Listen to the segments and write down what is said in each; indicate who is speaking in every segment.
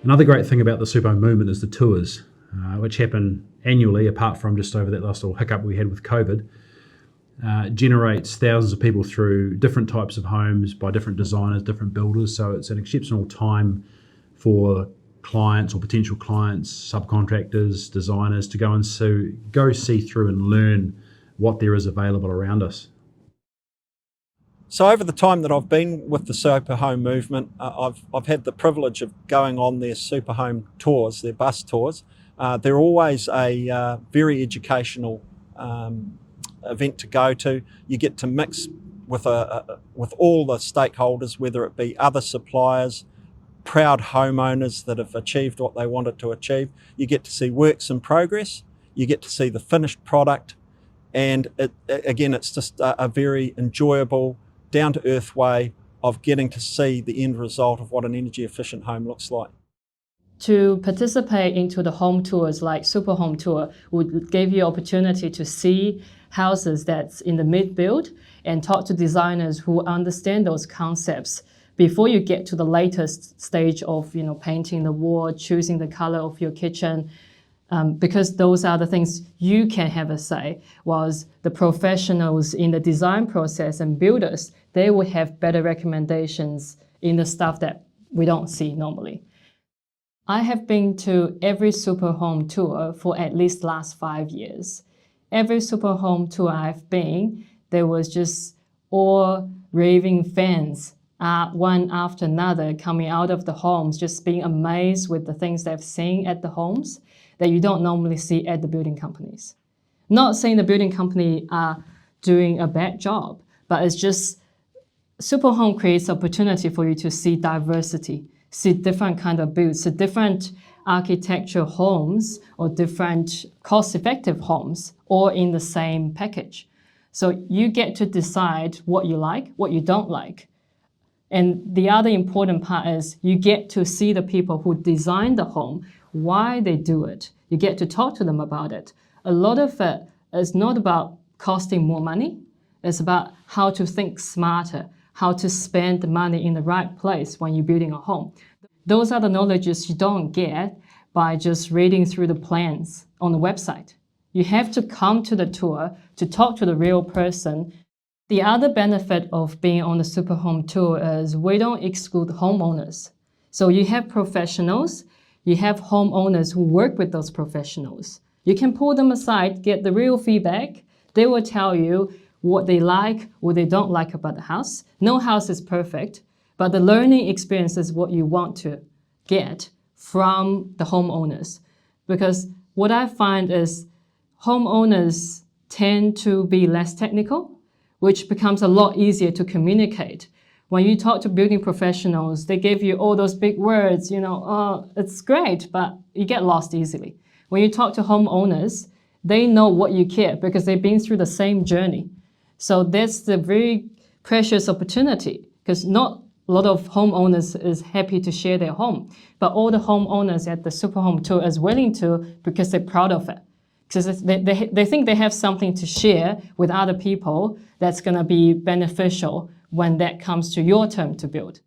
Speaker 1: Another great thing about the Superhome Movement is the tours, which happen annually, apart from just over that last little hiccup we had with COVID. Generates thousands of people through different types of homes by different designers, different builders. So it's an exceptional time for clients or potential clients, subcontractors, designers to go see through and learn what there is available around us.
Speaker 2: So over the time that I've been with the Superhome Movement, I've had the privilege of going on their Superhome tours, their bus tours. They're always a very educational event to go to. You get to mix with all the stakeholders, whether it be other suppliers, proud homeowners that have achieved what they wanted to achieve. You get to see works in progress, you get to see the finished product, and it's just a very enjoyable, down-to-earth way of getting to see the end result of what an energy-efficient home looks like.
Speaker 3: To participate into the home tours like Superhome Tour would give you opportunity to see houses that's in the mid-build and talk to designers who understand those concepts before you get to the latest stage of painting the wall, choosing the color of your kitchen, because those are the things you can have a say, whilst the professionals in the design process and builders, they will have better recommendations in the stuff that we don't see normally. I have been to every Superhome tour for at least last 5 years. Every Superhome tour I've been, there was just all raving fans, one after another, coming out of the homes, just being amazed with the things they've seen at the homes that you don't normally see at the building companies. Not saying the building company are doing a bad job, but it's just Superhome creates opportunity for you to see diversity, see different kind of builds, see different architectural homes or different cost-effective homes, all in the same package. So you get to decide what you like, what you don't like. And the other important part is you get to see the people who design the home, why they do it. You get to talk to them about it. A lot of it is not about costing more money. It's about how to think smarter, how to spend the money in the right place when you're building a home. Those are the knowledges you don't get by just reading through the plans on the website. You have to come to the tour to talk to the real person. The other benefit of being on the Superhome tour is we don't exclude homeowners. So you have professionals, you have homeowners who work with those professionals. You can pull them aside, get the real feedback. They will tell you what they like, what they don't like about the house. No house is perfect, but the learning experience is what you want to get from the homeowners. Because what I find is homeowners tend to be less technical, which becomes a lot easier to communicate. When you talk to building professionals, they give you all those big words, it's great, but you get lost easily. When you talk to homeowners, they know what you care because they've been through the same journey. So that's the very precious opportunity, because not a lot of homeowners is happy to share their home, but all the homeowners at the Superhome tour is willing to because they're proud of it. Because they think they have something to share with other people that's going to be beneficial when that comes to your turn to build.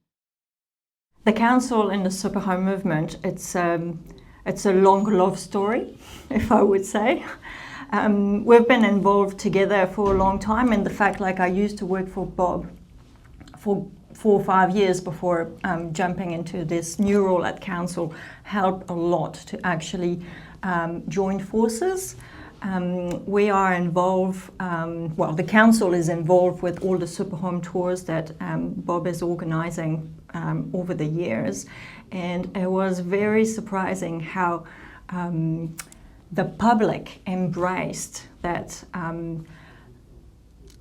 Speaker 4: The council in the Superhome Movement, it's a long love story, if I would say. We've been involved together for a long time, and the fact, I used to work for Bob for 4 or 5 years before jumping into this new role at council helped a lot to actually join forces. We are involved, the council is involved with all the Superhome tours that Bob is organising over the years, and it was very surprising how the public embraced that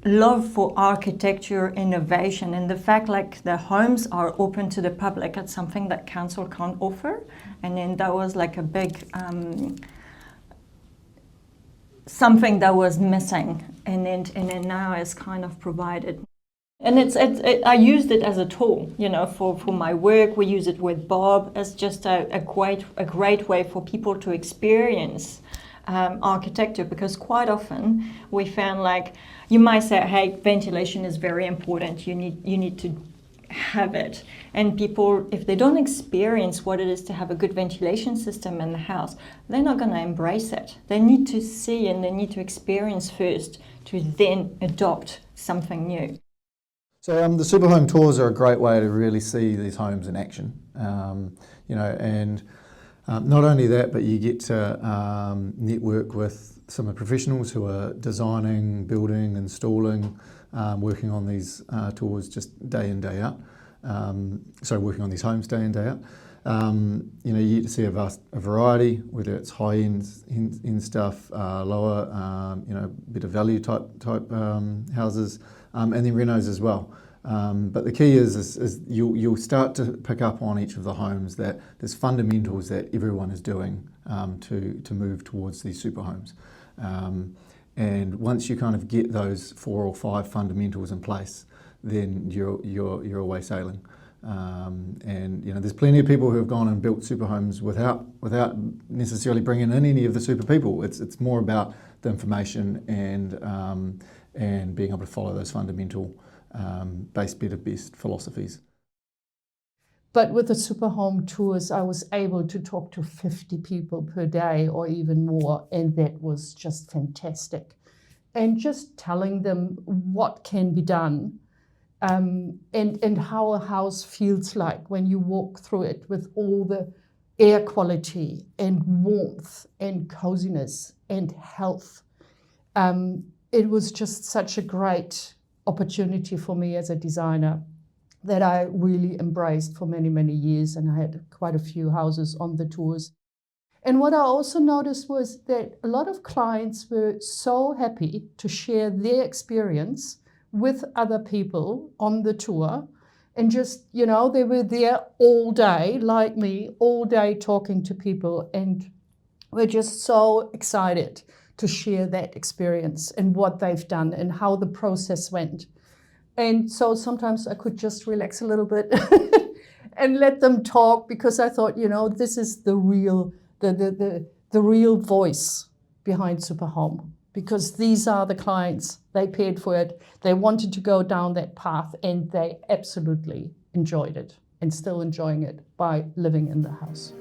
Speaker 4: love for architecture, innovation, and the fact the homes are open to the public. That's something that council can't offer, and then that was a big something that was missing, and then now is kind of provided. And I used it as a tool, for my work. We use it with Bob as just a great way for people to experience architecture, because quite often we found you might say, hey, ventilation is very important. You need to have it. And people, if they don't experience what it is to have a good ventilation system in the house, they're not going to embrace it. They need to see and they need to experience first to then adopt something new.
Speaker 5: So the Superhome tours are a great way to really see these homes in action, and not only that, but you get to network with some of the professionals who are designing, building, installing, working on these tours just day in, day out. Working on these homes day in, day out. You get to see a variety, whether it's high-end stuff, lower, bit of value type houses, and then renos as well. But the key is you'll start to pick up on each of the homes that there's fundamentals that everyone is doing to move towards these super homes. And once you kind of get those 4 or 5 fundamentals in place, then you're away sailing. There's plenty of people who have gone and built super homes without necessarily bringing in any of the super people. It's more about the information and being able to follow those fundamental base, better, best philosophies.
Speaker 6: But with the Superhome tours, I was able to talk to 50 people per day or even more, and that was just fantastic. And just telling them what can be done and how a house feels like when you walk through it with all the air quality and warmth and coziness and health. It was just such a great opportunity for me as a designer that I really embraced for many, many years, and I had quite a few houses on the tours. And what I also noticed was that a lot of clients were so happy to share their experience with other people on the tour, and just, they were there all day, like me, all day talking to people, and were just so excited to share that experience and what they've done and how the process went. And so sometimes I could just relax a little bit and let them talk, because I thought, this is the real voice behind Superhome, because these are the clients, they paid for it, they wanted to go down that path, and they absolutely enjoyed it and still enjoying it by living in the house.